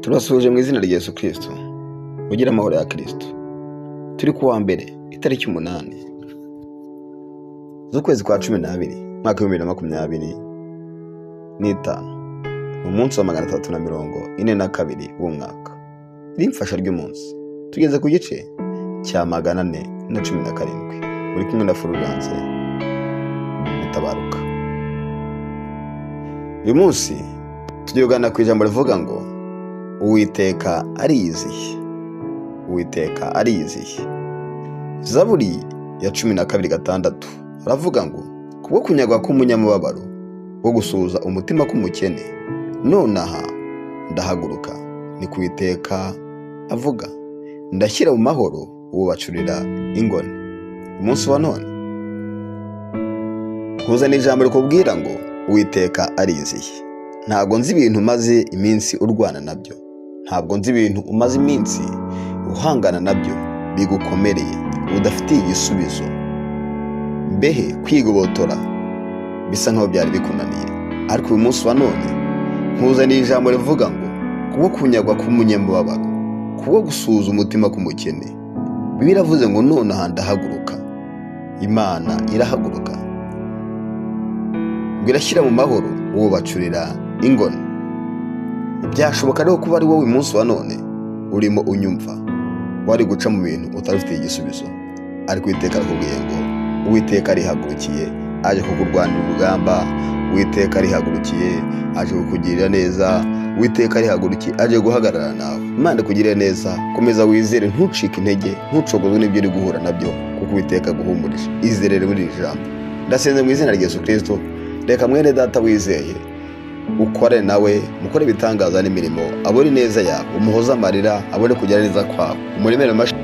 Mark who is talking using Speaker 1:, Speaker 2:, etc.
Speaker 1: Turasuje mu izina rya Yesu Kristo. Ugira amahoro ya Kristo. Turi kuwa mbere itariki 8 z'ukwezi kwa 12 mwaka wa 2025. Umunsi wa 342 w'umwaka. Rimfasha ry'umunsi. Tugeze ku gice cya 417. Muri kumwe na Fulgence Mutabaruka. Uyu munsi tujyogana ku ijambo rivuga ngo Uwiteka ariyiziye. Uwiteka ariyiziye. Zaburi ya 12:6 aravuga ngo kubwo kunyagwa k'umunyamubabaro wo gusuza umutima k'umukene, nonaha ndahaguruka, ni Uwiteka avuga, ndashyira mu mahoro uwo bacurira ingoni. Umunsi wa none kuzana ijambo rikubwira ngo Uwiteka ariyiziye. Ntabwo nzi ibintu maze iminsi urwana nabyo, ntabwo nzi ibintu umaze iminsi uhangana nabyo bigukomereye udafitiye igisubizo. Mbehe kwigobotora bisa nkaho byari bikunaniye, ariko uyu munsi wa none nkuzaniye ijambo rivuga ngo kubwo kunyagwa k'umunyamubabaro, kubwo gusuza umutima k'umukene, Bibiliya iravuze ngo nonaha ndahaguruka. Imana irahaguruka, birashyira mu mahoro uwo bacurira ingoni. Byashoboka rero kuba ari wowe uyu munsi wa none urimo unyumva, wari guca mu bintu utarufitiye igisubizo, ariko Uwiteka arakubwiye ngo Uwiteka arihagurukiye aje kukurwanira urugamba. Uwiteka arihagurukiye aje kukugirira neza. Uwiteka arihagurukiye aje guhagarara nawe. Imana ikugirire neza, komeza wizere, ntucike intege, ntucogozwe n'ibyo uri guhura nabyo, kuko Uwiteka aguhumurije. Izerere muri iri jambo. Ndasenze mu izina rya Yesu Kristo, reka mwene data wizeye ukore nawe, mukore ibitangaza n'imirimo, abone neza yawe, umuhoza amarira, abone kugira neza kwawe, umuremere amashyi.